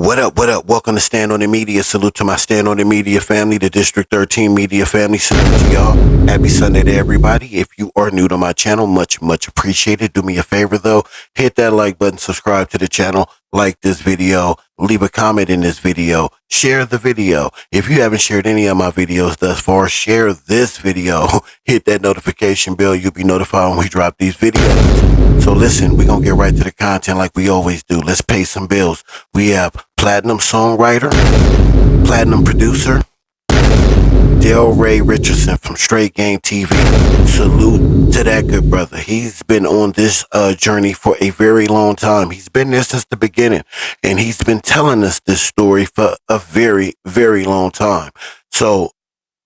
What up? What up? Welcome to Stand on the Media. Salute to my Stand on the Media family, the District 13 Media family. Salute to y'all. Happy Sunday to everybody. If you are new to my channel, much appreciated. Do me a favor though. Hit that like button, subscribe to the channel, like this video, leave a comment in this video, share the video. If you haven't shared any of my videos thus far, share this video. Hit that notification bell. You'll be notified when we drop these videos. So listen, we're going to get right to the content like we always do. Let's pay some bills. We have platinum songwriter, platinum producer, Delray Richardson from Straight Game TV. Salute to that good brother. He's been on this journey for a very long time. He's been there since the beginning, and he's been telling us this story for a very, very long time. So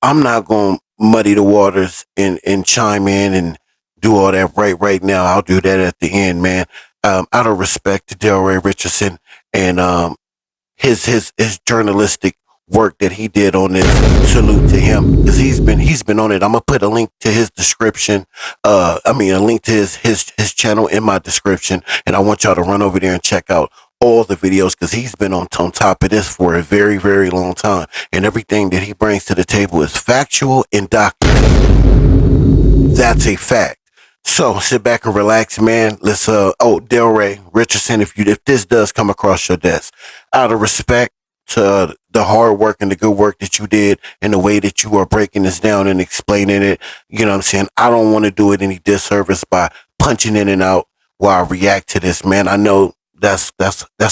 I'm not going to muddy the waters and chime in and do all that right now. I'll do that at the end, man. Out of respect to Delray Richardson and his journalistic work that he did on this. Salute to him, because he's been on it. I'm gonna put a link to his description. A link to his channel in my description, and I want y'all to run over there and check out all the videos, because he's been on top of this for a very, very long time, and everything that he brings to the table is factual and documented. That's a fact. So sit back and relax, man. Let's Delray Richardson, if this does come across your desk, out of respect to the hard work and the good work that you did and the way that you are breaking this down and explaining it, you know what I'm saying? I don't want to do it any disservice by punching in and out while I react to this, man. I know that's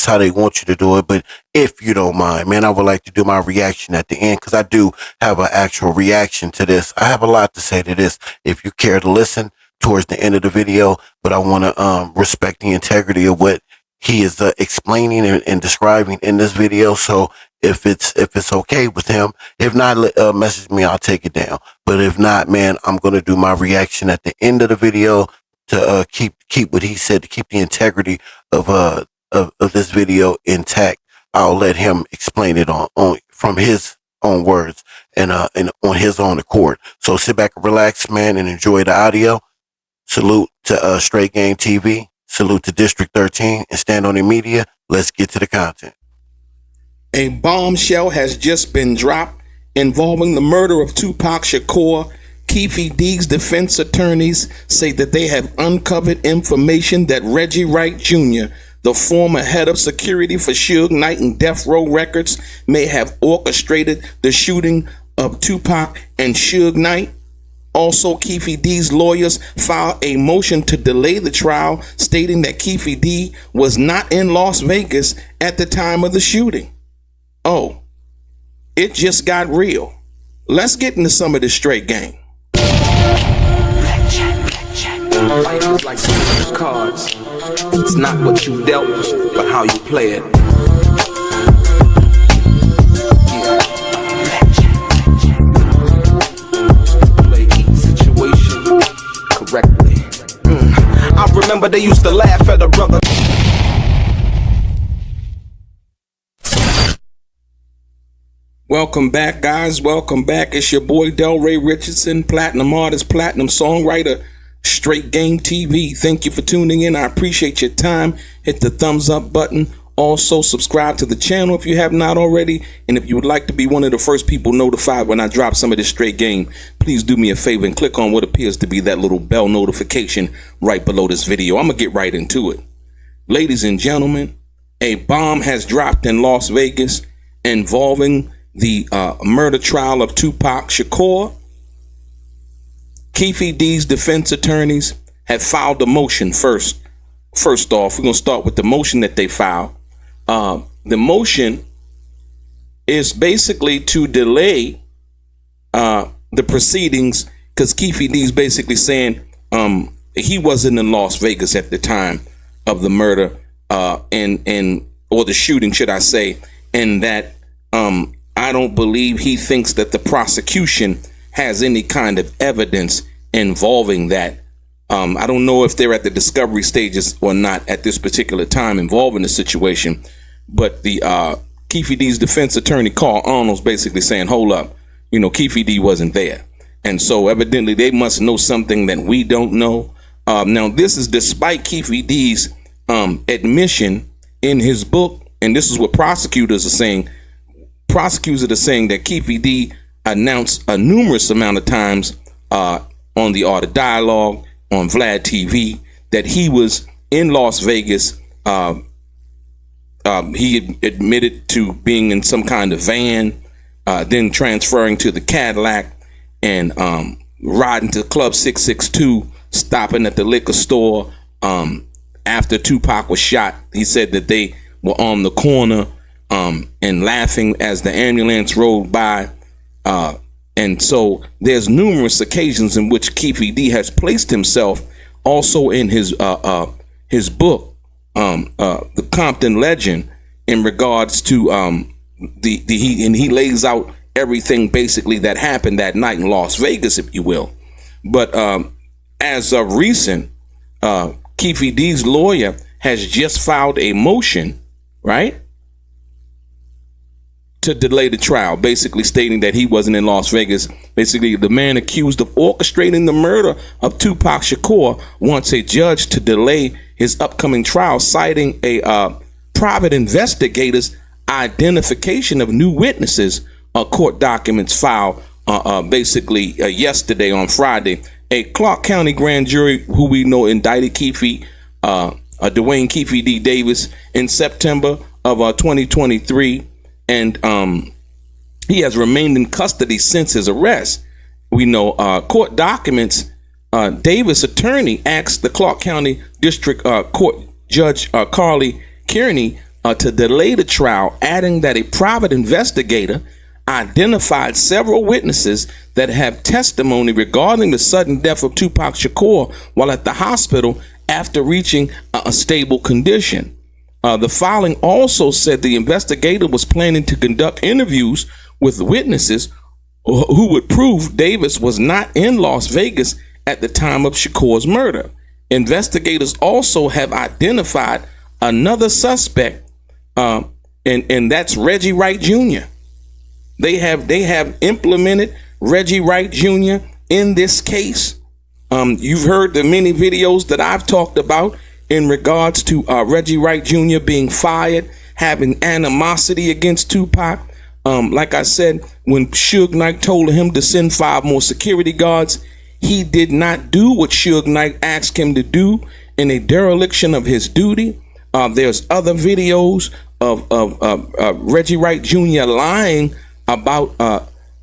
how they want you to do it, but if you don't mind, man, I would like to do my reaction at the end, because I do have an actual reaction to this. I have a lot to say to this if you care to listen towards the end of the video, but I want to respect the integrity of what he is explaining and describing in this video. So if it's okay with him, if not, message me, I'll take it down. But if not, man, I'm going to do my reaction at the end of the video to keep what he said, to keep the integrity of this video intact. I'll let him explain it on from his own words and on his own accord. So sit back and relax, man, and enjoy the audio. Salute to Straight Game TV. Salute to District 13 and Stand on the Media. Let's get to the content. A bombshell has just been dropped involving the murder of 2Pac Shakur. Keefe D's defense attorneys say that they have uncovered information that Reggie Wright Jr., the former head of security for Suge Knight and Death Row Records, may have orchestrated the shooting of 2Pac and Suge Knight. Also, Keefe D's lawyers filed a motion to delay the trial, stating that Keefe D was not in Las Vegas at the time of the shooting. Oh, it just got real. Let's get into some of this straight game. Life is like those cards. It's not what you dealt, but how you play it. Correctly. I remember they used to laugh at a brother. Welcome back, guys. Welcome back. It's your boy Delray Richardson, platinum artist, platinum songwriter, Straight Game TV. Thank you for tuning in. I appreciate your time. Hit the thumbs up button. Also, subscribe to the channel if you have not already. And if you would like to be one of the first people notified when I drop some of this straight game, please do me a favor and click on what appears to be that little bell notification right below this video. I'm going to get right into it. Ladies and gentlemen, a bomb has dropped in Las Vegas involving the murder trial of 2Pac Shakur. Keefe D's defense attorneys have filed a motion first. First off, we're going to start with the motion that they filed. The motion is basically to delay the proceedings, because Keefe D is basically saying he wasn't in Las Vegas at the time of the murder or the shooting, should I say, and that I don't believe he thinks that the prosecution has any kind of evidence involving that. I don't know if they're at the discovery stages or not at this particular time involving the situation, but the Keefe D's defense attorney, Carl Arnold's basically saying, hold up, Keefe D wasn't there. And so evidently they must know something that we don't know. Now, this is despite Keefe D's admission in his book and this is what prosecutors are saying. Prosecutors are saying that Keefe D announced a numerous amount of times on the Art of Dialogue, on Vlad TV, that he was in Las Vegas. He admitted to being in some kind of van, then transferring to the Cadillac and riding to Club 662, stopping at the liquor store after 2Pac was shot. He said that they were on the corner and laughing as the ambulance rolled by. And so there's numerous occasions in which Keefe D has placed himself also in his book, The Compton Legend, in regards to he lays out everything basically that happened that night in Las Vegas, if you will. But as of recent, Keefe D's lawyer has just filed a motion, right, to delay the trial, basically stating that he wasn't in Las Vegas. Basically, the man accused of orchestrating the murder of 2Pac Shakur wants a judge to delay his upcoming trial, citing a private investigator's identification of new witnesses. Court documents filed yesterday on Friday. A Clark County grand jury, who we know indicted Dwayne Keefe D. Davis in September of 2023. And he has remained in custody since his arrest. We know court documents, Davis' attorney asked the Clark County District Court Judge Carly Kearney to delay the trial, adding that a private investigator identified several witnesses that have testimony regarding the sudden death of 2Pac Shakur while at the hospital after reaching a stable condition. The filing also said the investigator was planning to conduct interviews with witnesses who would prove Davis was not in Las Vegas at the time of Shakur's murder. Investigators also have identified another suspect, and that's Reggie Wright Jr. They have implemented Reggie Wright Jr. in this case. You've heard the many videos that I've talked about in regards to Reggie Wright Jr. being fired, having animosity against 2Pac. Like I said, when Suge Knight told him to send 5 more security guards, he did not do what Suge Knight asked him to do in a dereliction of his duty. There's other videos of Reggie Wright Jr. lying about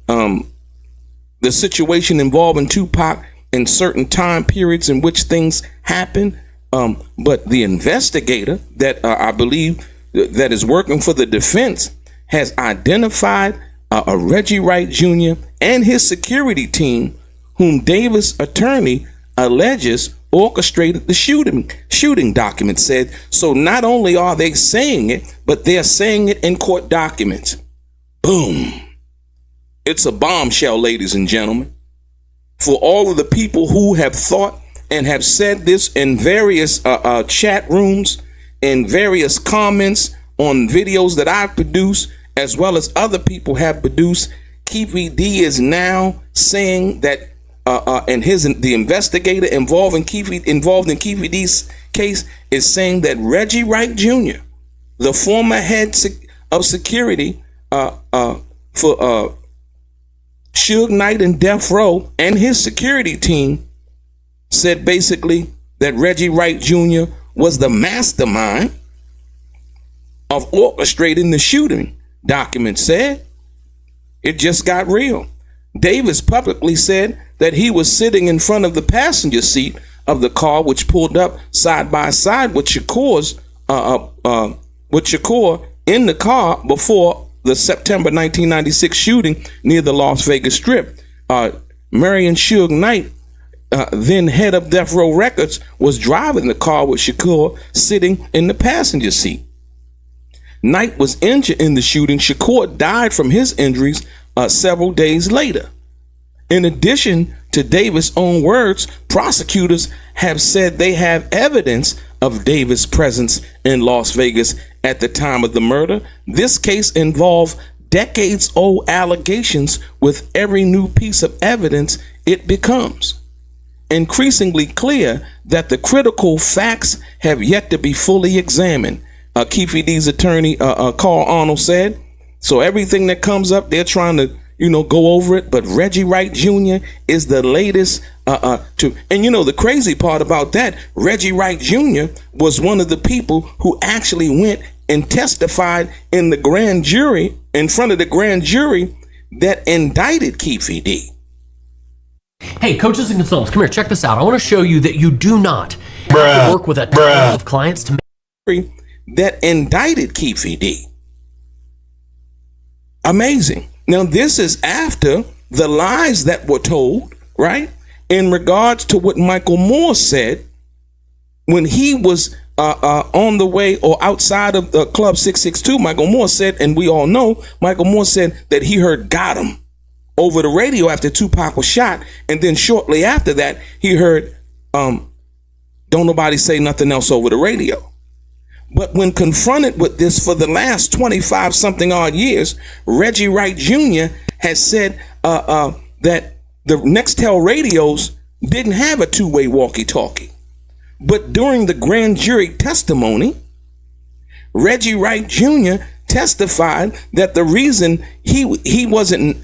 the situation involving 2Pac in certain time periods in which things happen. But the investigator that I believe that is working for the defense has identified a Reggie Wright Jr. and his security team, whom Davis' attorney alleges orchestrated the shooting document said. So not only are they saying it, but they're saying it in court documents. Boom. It's a bombshell, ladies and gentlemen. For all of the people who have thought and have said this in various chat rooms, in various comments on videos that I've produced, as well as other people have produced, Keefe D is now saying that, and the investigator involved in Keefe D's case is saying that Reggie Wright Jr., the former head of security for Suge Knight and Death Row, and his security team, said basically that Reggie Wright Jr. was the mastermind of orchestrating the shooting. Document said it just got real. Davis publicly said that he was sitting in front of the passenger seat of the car, which pulled up side by side with Shakur in the car before the September 1996 shooting near the Las Vegas Strip. Marion Suge Knight, then head of Death Row Records, was driving the car with Shakur sitting in the passenger seat. Knight was injured in the shooting. Shakur died from his injuries several days later. In addition to Davis' own words, prosecutors have said they have evidence of Davis' presence in Las Vegas at the time of the murder. This case involved decades-old allegations. With every new piece of evidence, it becomes increasingly clear that the critical facts have yet to be fully examined. Keefe D's attorney, Carl Arnold, said. So everything that comes up, they're trying to, go over it. But Reggie Wright Jr. is the latest and the crazy part about that, Reggie Wright Jr. was one of the people who actually went and testified in the grand jury, in front of the grand jury that indicted Keefe D. Hey, coaches and consultants, come here, check this out. I want to show you that you do not have to work with a ton of clients to make that indicted Keefe D. Amazing. Now, this is after the lies that were told, right? In regards to what Michael Moore said when he was on the way or outside of the Club 662, Michael Moore said, and we all know, Michael Moore said that he heard "got him" over the radio after 2Pac was shot. And then shortly after that, he heard, "Don't nobody say nothing else over the radio." But when confronted with this for the last 25 something odd years, Reggie Wright Jr. has said that the Nextel radios didn't have a two-way walkie-talkie. But during the grand jury testimony, Reggie Wright Jr. testified that the reason he wasn't,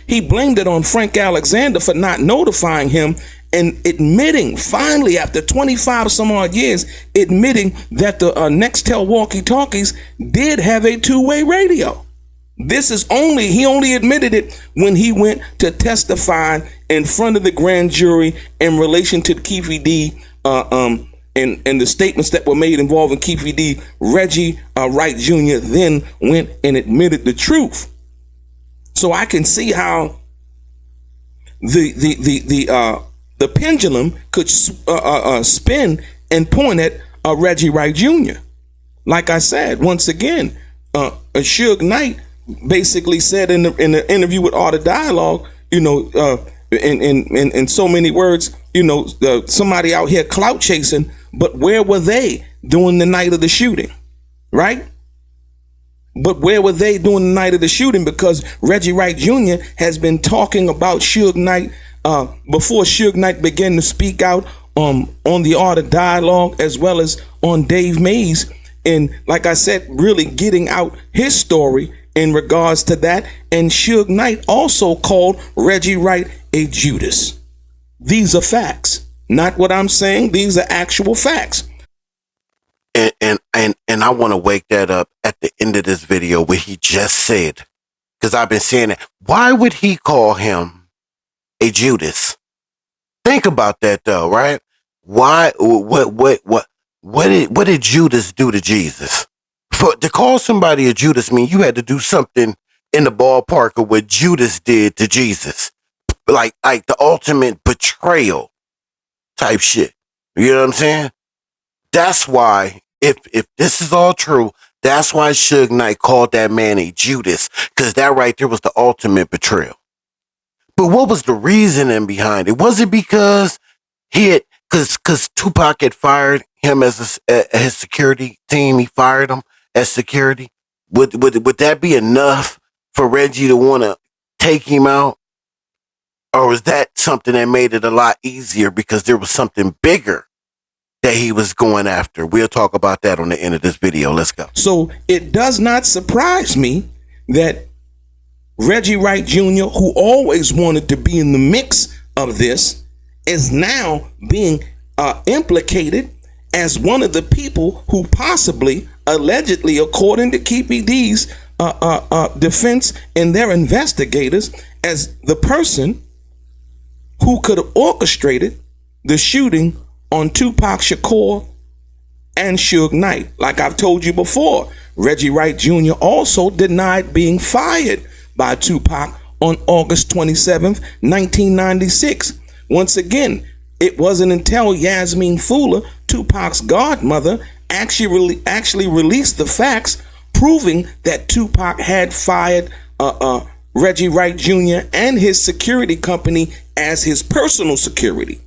he blamed it on Frank Alexander for not notifying him, and admitting, finally, after 25 some odd years, admitting that the Nextel walkie-talkies did have a two-way radio. He only admitted it when he went to testify in front of the grand jury in relation to Keefe D, and the statements that were made involving Keefe D. Reggie Wright Jr. then went and admitted the truth. So I can see how the pendulum could spin and point at Reggie Wright Jr. Like I said, once again, Suge Knight basically said in the interview with Art of Dialogue, in so many words, somebody out here clout chasing, but where were they during the night of the shooting, right? But where were they during the night of the shooting? Because Reggie Wright Jr. has been talking about Suge Knight before Suge Knight began to speak out on the Art of Dialogue, as well as on Dave Mays, and like I said, really getting out his story in regards to that. And Suge Knight also called Reggie Wright a Judas. These are facts, not what I'm saying. These are actual facts. And I want to wake that up at the end of this video where he just said, because I've been saying that. Why would he call him a Judas? Think about that though, right? Why? What did Judas do to Jesus? To call somebody a Judas mean you had to do something in the ballpark of what Judas did to Jesus, like the ultimate betrayal type shit. You know what I'm saying? That's why, if this is all true, that's why Suge Knight called that man a Judas, because that right there was the ultimate betrayal. But what was the reasoning behind it? Was it because because 2Pac had fired him as his security team? He fired him as security. Would that be enough for Reggie to want to take him out? Or was that something that made it a lot easier because there was something bigger that he was going after? We'll talk about that on the end of this video. Let's go. So it does not surprise me that Reggie Wright Jr., who always wanted to be in the mix of this, is now being implicated as one of the people who possibly, allegedly, according to Keefe D's defense and their investigators, as the person who could have orchestrated the shooting on 2Pac Shakur and Suge Knight. Like I've told you before, Reggie Wright Jr. also denied being fired by 2Pac on August 27th, 1996. Once again, it wasn't until Yasmin Fuller, 2Pac's godmother, actually released the facts proving that 2Pac had fired Reggie Wright Jr. and his security company as his personal security.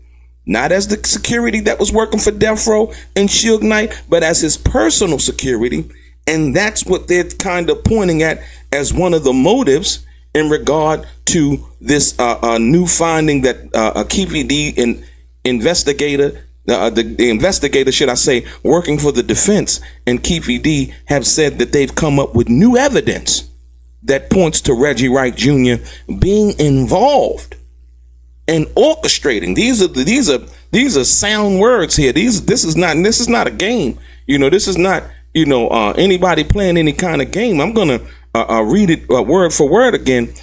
Not as the security that was working for Death Row and Suge Knight, but as his personal security. And that's what they're kind of pointing at as one of the motives in regard to this new finding that Keefe D investigator the investigator, should I say, working for the defense and Keefe D have said that they've come up with new evidence that points to Reggie Wright Jr. being involved and orchestrating. These are sound words here. This is not a game. This is not anybody playing any kind of game. I'm gonna read it word for word again.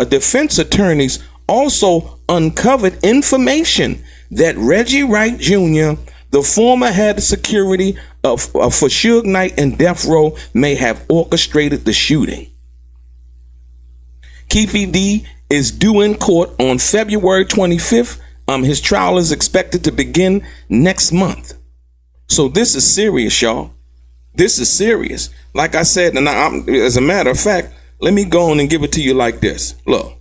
Defense attorneys also uncovered information that Reggie Wright Jr., the former head of security for Suge Knight and Death Row, may have orchestrated the shooting. Keefe D is due in court on February 25th. His trial is expected to begin next month. So this is serious, y'all. This is serious. Like I said, and as a matter of fact, let me go on and give it to you like this. Look.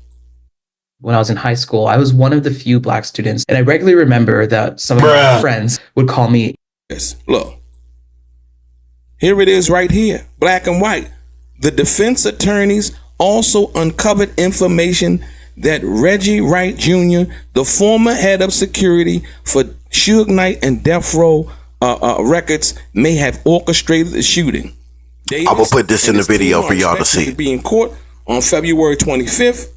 When I was in high school, I was one of the few black students, and I regularly remember that some of my friends would call me. Yes, look. Here it is right here, black and white. The defense attorneys also uncovered information that Reggie Wright Jr., the former head of security for Suge Knight and Death Row Records, may have orchestrated the shooting. I'm going to put this in the video for y'all to see. To be in court on February 25th.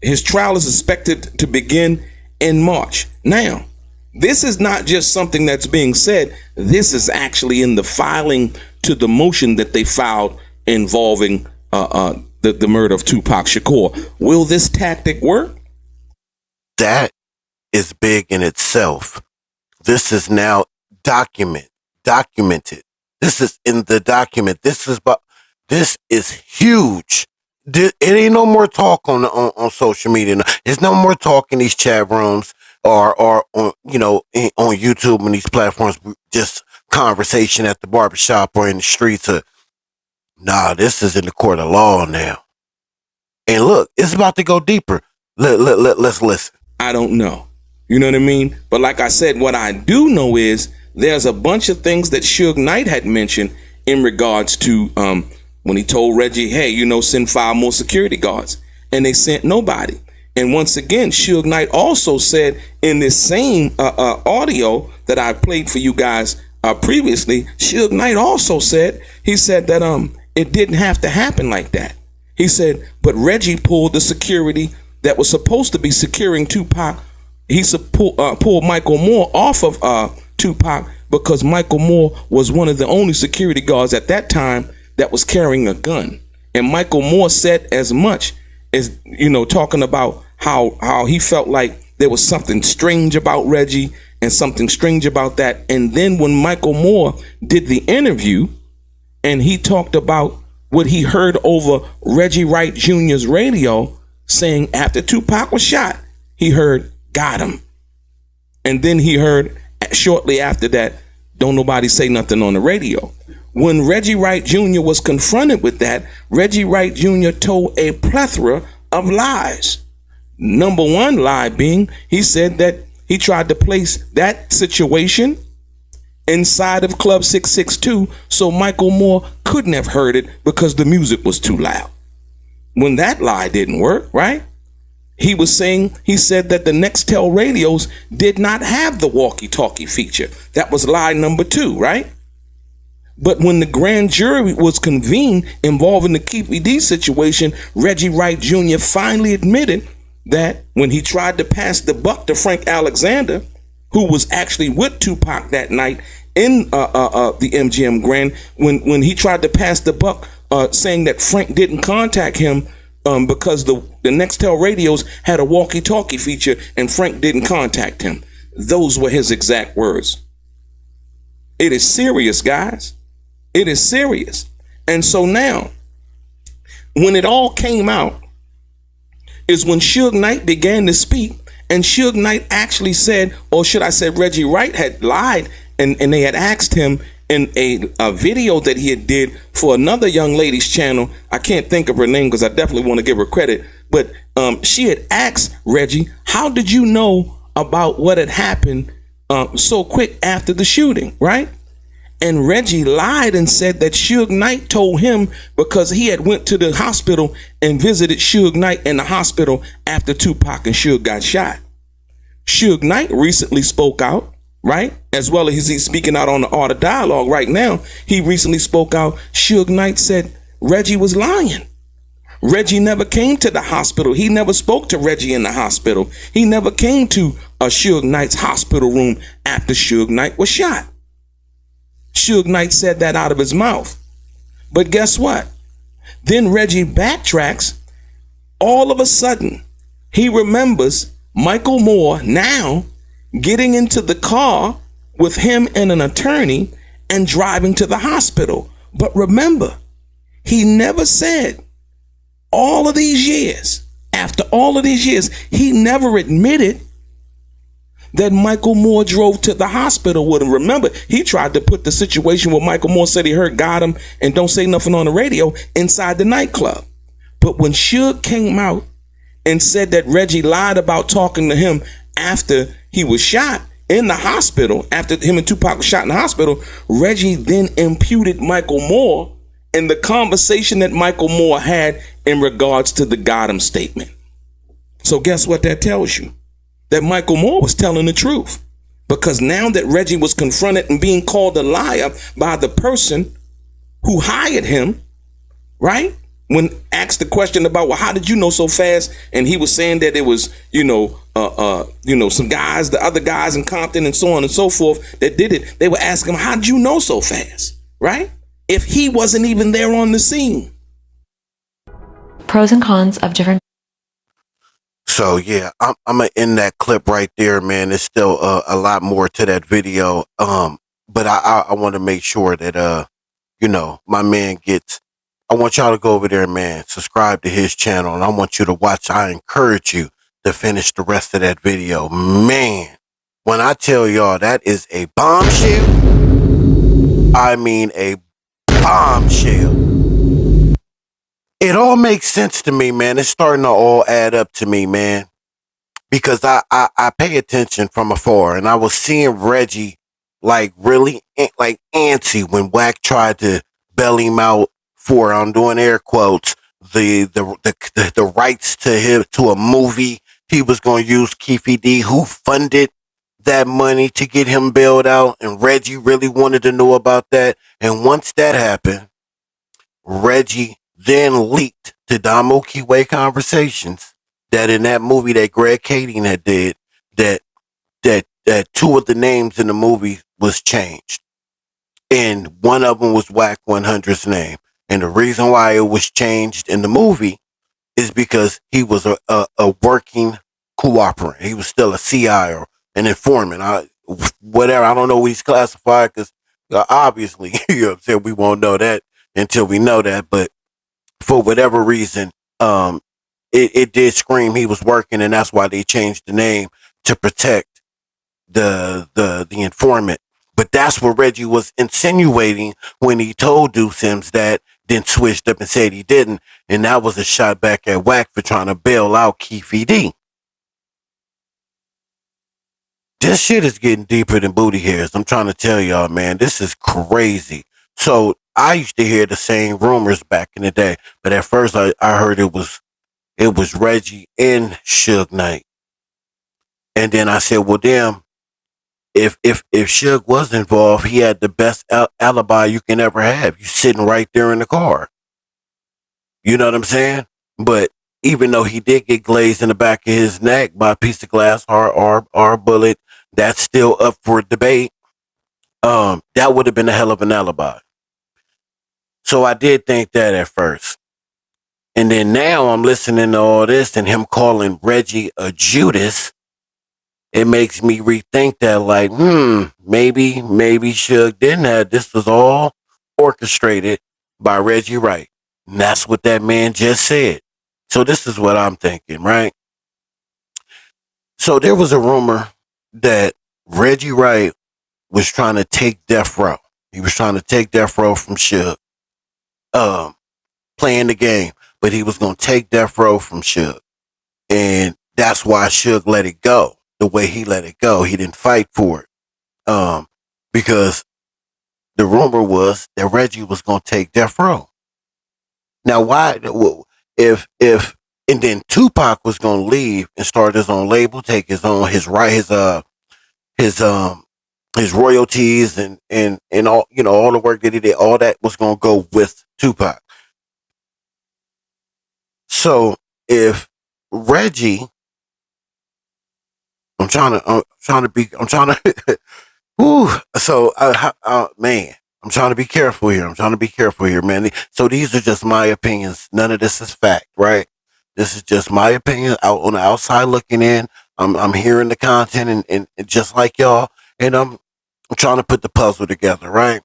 His trial is expected to begin in March. Now, this is not just something that's being said. This is actually in the filing to the motion that they filed involving the murder of 2Pac Shakur. Will this tactic work? That is big in itself. This is now documented. This is in the document. This is huge. It ain't no more talk on social media. There's no more talk in these chat rooms or on on YouTube and these platforms. Just conversation at the barbershop or in the streets. This is in the court of law now. And look, it's about to go deeper. Let's listen. I don't know. You know what I mean? But like I said, what I do know is there's a bunch of things that Suge Knight had mentioned in regards to when he told Reggie, hey, send 5 more security guards. And they sent nobody. And once again, Suge Knight also said in this same audio that I played for you guys previously, Suge Knight also said that it didn't have to happen like that. He said, but Reggie pulled the security that was supposed to be securing 2Pac. He pulled Michael Moore off of 2Pac because Michael Moore was one of the only security guards at that time that was carrying a gun. And Michael Moore said as much as, talking about how he felt like there was something strange about Reggie and something strange about that. And then when Michael Moore did the interview and he talked about what he heard over Reggie Wright Jr.'s radio saying after 2Pac was shot, he heard, got him. And then he heard shortly after that, don't nobody say nothing on the radio. When Reggie Wright Jr. was confronted with that, Reggie Wright Jr. told a plethora of lies. Number one lie being, he said that he tried to place that situation inside of Club 662 so Michael Moore couldn't have heard it because the music was too loud. When that lie didn't work, right? He said that the Nextel radios did not have the walkie-talkie feature. That was lie number 2, right? But when the grand jury was convened involving the Keefe D situation, Reggie Wright Jr. finally admitted that when he tried to pass the buck to Frank Alexander, who was actually with 2Pac that night in the MGM Grand, when he tried to pass the buck, saying that Frank didn't contact him because the Nextel radios had a walkie-talkie feature and Frank didn't contact him. Those were his exact words. It is serious, guys. It is serious. And so now, when it all came out, is when Suge Knight began to speak, and Suge Knight actually said, or should I say Reggie Wright had lied, and they had asked him in a video that he had did for another young lady's channel. I can't think of her name because I definitely want to give her credit. But she had asked Reggie, how did you know about what had happened so quick after the shooting, right? And Reggie lied and said that Suge Knight told him because he had went to the hospital and visited Suge Knight in the hospital after 2Pac and Suge got shot. Suge Knight recently spoke out right? As well as he's speaking out on the Art of Dialogue right now. He recently spoke out. Suge Knight said Reggie was lying. Reggie never came to the hospital. He never spoke to Reggie in the hospital. He never came to a Suge Knight's hospital room after Suge Knight was shot. Suge Knight said that out of his mouth. But guess what? Then Reggie backtracks. All of a sudden, he remembers Michael Moore now getting into the car with him and an attorney and driving to the hospital. But remember, he never said all of these years, after all of these years, he never admitted that Michael Moore drove to the hospital with him. Remember, he tried to put the situation where Michael Moore said he heard got him and don't say nothing on the radio inside the nightclub. But when Suge came out and said that Reggie lied about talking to him after he was shot in the hospital, after him and 2Pac was shot in the hospital, Reggie then imputed Michael Moore in the conversation that Michael Moore had in regards to the got him statement. So guess what that tells you? That Michael Moore was telling the truth. Because now that Reggie was confronted and being called a liar by the person who hired him, right? When asked the question about, well, how did you know so fast? And he was saying that it was, some guys, the other guys in Compton and so on and so forth that did it. They were asking him, how did you know so fast? Right? If he wasn't even there on the scene. Pros and cons of different. So yeah, I'm gonna end that clip right there, man. There's still a lot more to that video. But I want to make sure that my man gets. I want y'all to go over there, man. Subscribe to his channel, and I want you to watch. I encourage you to finish the rest of that video, man. When I tell y'all that is a bombshell, I mean a bombshell. It all makes sense to me, man. It's starting to all add up to me, man. Because I pay attention from afar, and I was seeing Reggie like really like antsy when Wack tried to bail him out for, I'm doing air quotes, the rights to him to a movie he was going to use. Keefe D, who funded that money to get him bailed out, and Reggie really wanted to know about that. And once that happened, Reggie then leaked to Damo Kiwe Conversations that in that movie that Greg Kading had did, that two of the names in the movie was changed. And one of them was Wack 100's name. And the reason why it was changed in the movie is because he was a working cooperant. He was still a CI or an informant. Whatever. I don't know what he's classified because obviously, you know what I'm saying, we won't know that until we know that. But for whatever reason, it did scream he was working, and that's why they changed the name to protect the informant. But that's what Reggie was insinuating when he told Deuce Sims that, then switched up and said he didn't, and that was a shot back at Wack for trying to bail out Keefe D. This shit is getting deeper than booty hairs. I'm trying to tell y'all, man, this is crazy. So I used to hear the same rumors back in the day, but at first I heard it was Reggie and Suge Knight. And then I said, well, damn, if Suge was involved, he had the best alibi you can ever have. You sitting right there in the car. You know what I'm saying? But even though he did get glazed in the back of his neck by a piece of glass or a bullet, that's still up for debate. That would have been a hell of an alibi. So I did think that at first. And then now I'm listening to all this and him calling Reggie a Judas. It makes me rethink that, like, maybe Suge didn't have, this was all orchestrated by Reggie Wright. And that's what that man just said. So this is what I'm thinking, right? So there was a rumor that Reggie Wright was trying to take Death Row. He was trying to take Death Row from Suge, playing the game, but he was going to take Death Row from Suge. And that's why Suge let it go the way he let it go. He didn't fight for it. Because the rumor was that Reggie was going to take Death Row. Now, why, and then 2Pac was going to leave and start his own label, take his his royalties and all, all the work that he did, all that was going to go with Tupac. So if Reggie, I'm trying to whew, so man, I'm trying to be careful here, man. So these are just my opinions. None of this is fact, right? This is just my opinion out on the outside looking in. I'm hearing the content and just like y'all, and I'm trying to put the puzzle together, right?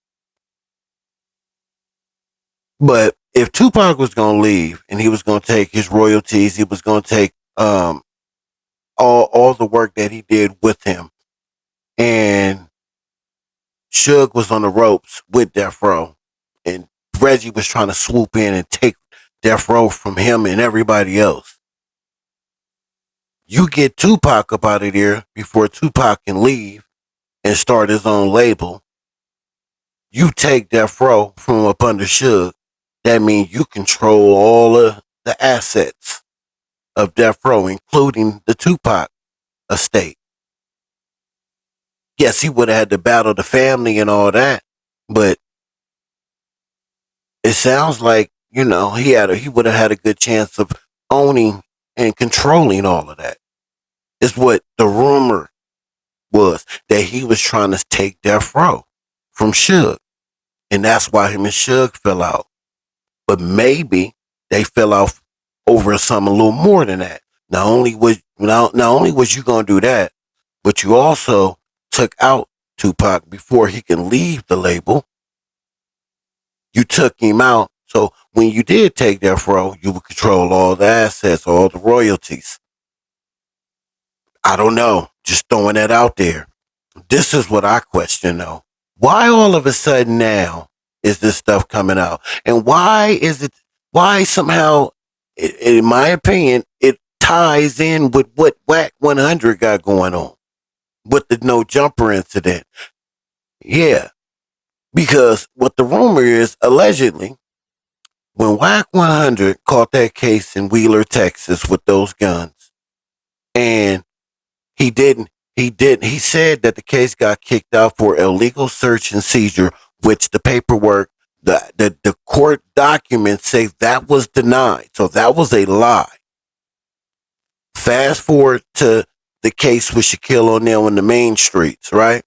But if Tupac was going to leave and he was going to take his royalties, he was going to take all the work that he did with him, and Suge was on the ropes with Death Row, and Reggie was trying to swoop in and take Death Row from him and everybody else. You get Tupac up out of there before Tupac can leave and start his own label. You take Death Row from up under Suge. That means you control all of the assets of Death Row, including the Tupac estate. Yes, he would have had to battle the family and all that, but it sounds like, he would have had a good chance of owning and controlling all of that. Is what the rumor was, that he was trying to take Death Row from Suge. And that's why him and Suge fell out. But maybe they fell out over something a little more than that. Not only was you gonna do that, but you also took out Tupac before he can leave the label. You took him out, so when you did take Death Row, you would control all the assets, all the royalties. I don't know, just throwing that out there. This is what I question though. Why all of a sudden now is this stuff coming out? And why somehow, in my opinion, it ties in with what WAC 100 got going on with the no jumper incident? Yeah, because what the rumor is, allegedly, when WAC 100 caught that case in Wheeler, Texas with those guns, and he said that the case got kicked out for illegal search and seizure, which the paperwork, the court documents say that was denied. So that was a lie. Fast forward to the case with Shaquille O'Neal in the main streets, right?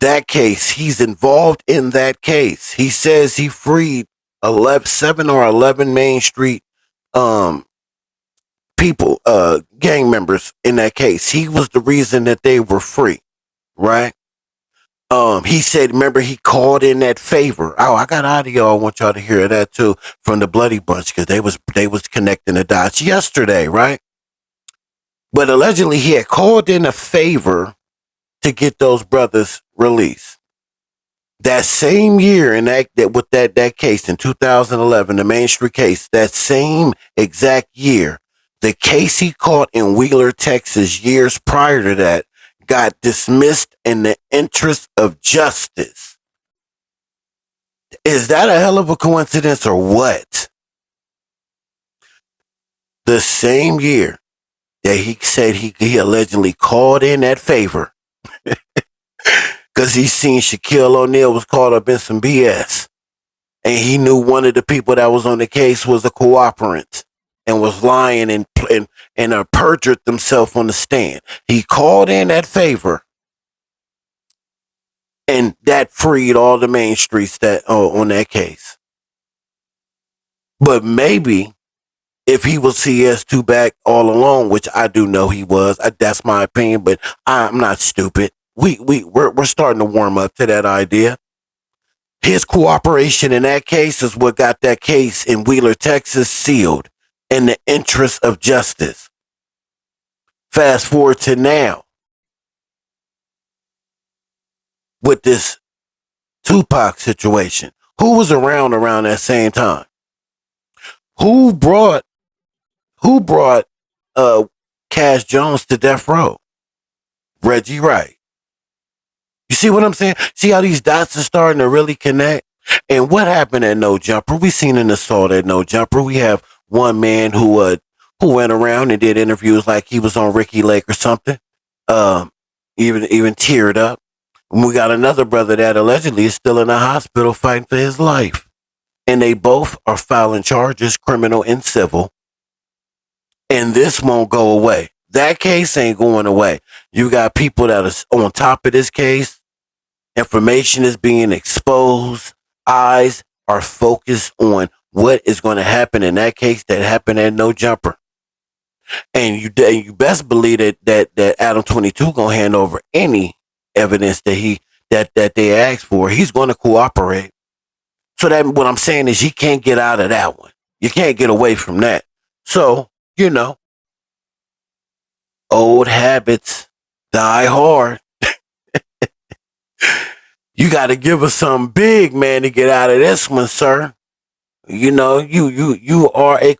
That case, he's involved in that case. He says he freed 7 or 11 Main Street people, gang members in that case. He was the reason that they were free, right? He said, remember, he called in that favor. Oh, I got audio. I want y'all to hear that too from the Bloody Bunch, because they was connecting the dots yesterday, right? But allegedly, he had called in a favor to get those brothers released. That same year, in that case in 2011, the Main Street case, that same exact year, the case he caught in Wheeler, Texas, years prior to that, got dismissed in the interest of justice. Is that a hell of a coincidence or what? The same year that he said he allegedly called in that favor because he seen Shaquille O'Neal was caught up in some BS, and he knew one of the people that was on the case was a cooperant and was lying and perjured himself on the stand. He called in that favor, and that freed all the Main Streets that on that case. But maybe if he was CS2 back all along, which I do know he was, that's my opinion, but I'm not stupid. We're starting to warm up to that idea. His cooperation in that case is what got that case in Wheeler, Texas sealed in the interest of justice. Fast forward to now with this Tupac situation. Who was around that same time? Who brought Cash Jones to death row? Reggie Wright. You see what I'm saying? See how these dots are starting to really connect? And what happened at No Jumper? We seen an assault at No Jumper. We have one man who went around and did interviews like he was on Ricky Lake or something. Even teared up. And we got another brother that allegedly is still in the hospital fighting for his life. And they both are filing charges, criminal and civil. And this won't go away. That case ain't going away. You got people that are on top of this case. Information is being exposed. Eyes are focused on what is going to happen in that case that happened at No Jumper. And you best believe that Adam 22 gonna hand over any evidence that they asked for. He's going to cooperate. So that what I'm saying is he can't get out of that one. You can't get away from that. So, old habits die hard. You got to give us something big, man, to get out of this one, sir. You are a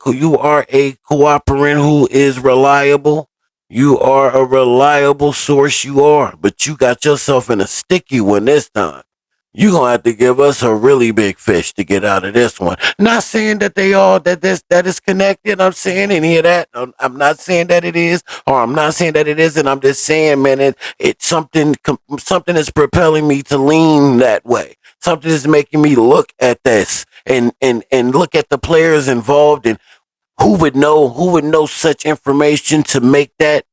cooperant who is reliable. You are a reliable source. You are, but you got yourself in a sticky one this time. You're going to have to give us a really big fish to get out of this one. Not saying that that is connected. I'm saying any of that. I'm not saying that it is, or I'm not saying that it isn't. I'm just saying, man, it's something is propelling me to lean that way. Something is making me look at this and look at the players involved and who would know such information to make that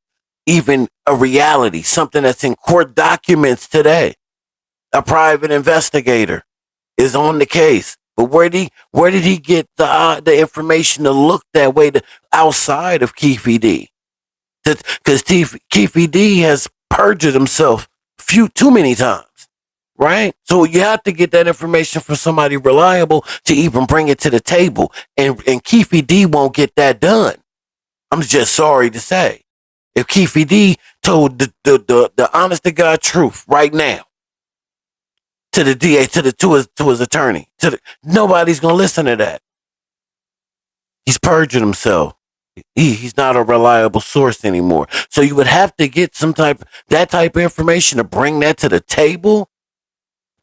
even a reality, something that's in court documents today. A private investigator is on the case, but where did he get the information to look that way outside of Keefe D? Because Keefe D has perjured himself too many times, right? So you have to get that information from somebody reliable to even bring it to the table, and Keefe D won't get that done. I'm just sorry to say, if Keefe D told the honest to God truth right now to the DA, to his attorney, nobody's gonna listen to that. He's perjured himself. He's not a reliable source anymore. So you would have to get that type of information to bring that to the table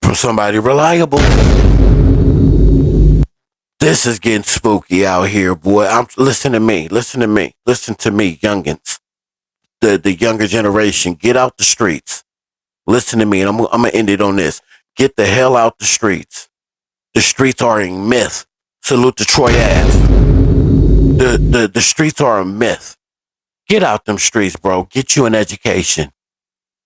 from somebody reliable. This is getting spooky out here, boy. Listen to me, youngins. The younger generation, get out the streets. Listen to me, and I'm gonna end it on this. Get the hell out the streets. The streets are a myth. Salute to Troy Ave. The streets are a myth. Get out them streets, bro. Get you an education.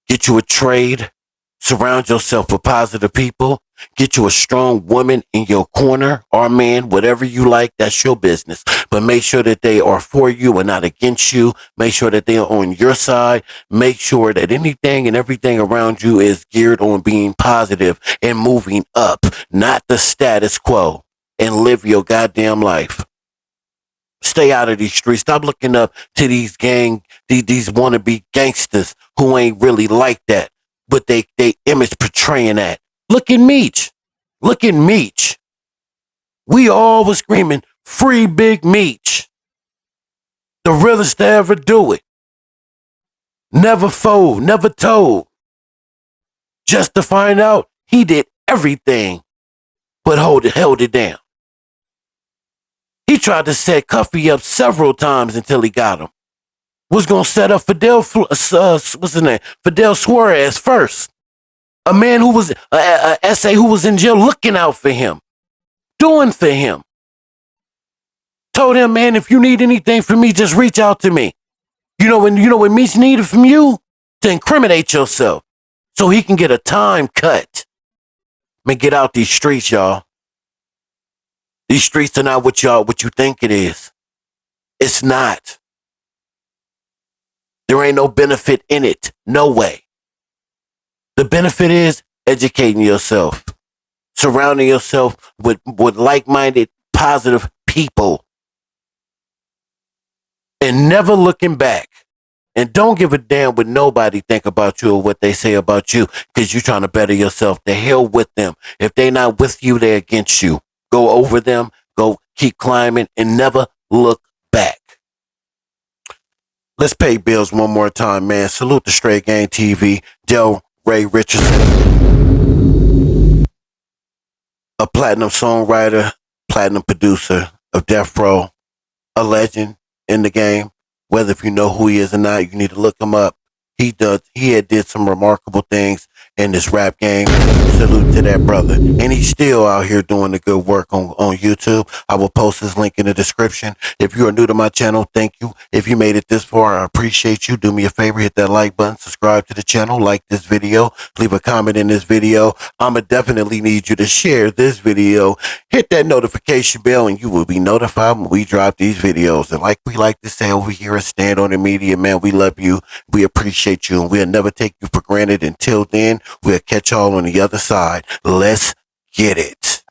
Get you a trade. Surround yourself with positive people. Get you a strong woman in your corner or man, whatever you like, that's your business. But make sure that they are for you and not against you. Make sure that they are on your side. Make sure that anything and everything around you is geared on being positive and moving up, not the status quo, and live your goddamn life. Stay out of these streets. Stop looking up to these wannabe gangsters who ain't really like that, but they image portraying that. Look at Meech. We all was screaming, free Big Meech. The realest to ever do it. Never fold, never told. Just to find out he did everything but held it down. He tried to set Cuffy up several times until he got him. Was gonna set up Fidel Suarez first. A man who was a SA who was in jail looking out for him, doing for him. Told him, man, if you need anything from me, just reach out to me. You know what Meech needed from you? To incriminate yourself so he can get a time cut. Man, get out these streets, y'all. These streets are not what you think it is. It's not. There ain't no benefit in it. No way. The benefit is educating yourself, surrounding yourself with like-minded, positive people, and never looking back. And don't give a damn what nobody think about you or what they say about you, because you're trying to better yourself. The hell with them. If they're not with you, they're against you. Go over them, go keep climbing, and never look back. Let's pay bills one more time, man. Salute the Straight Gang TV, Del Ray Richardson, a platinum songwriter, platinum producer of Death Row, a legend in the game. Whether if you know who he is or not, you need to look him up. He had did some remarkable things in this rap game. Salute to that brother. And he's still out here doing the good work on YouTube. I will post his link in the description. If you are new to my channel, thank you. If you made it this far, I appreciate you. Do me a favor, hit that like button, subscribe to the channel, like this video, leave a comment in this video. I'ma definitely need you to share this video. Hit that notification bell and you will be notified when we drop these videos. And like we like to say over here at Stand on the Media, man, we love you. We appreciate you and we'll never take you for granted. Until then, we'll catch y'all on the other side. Let's get it.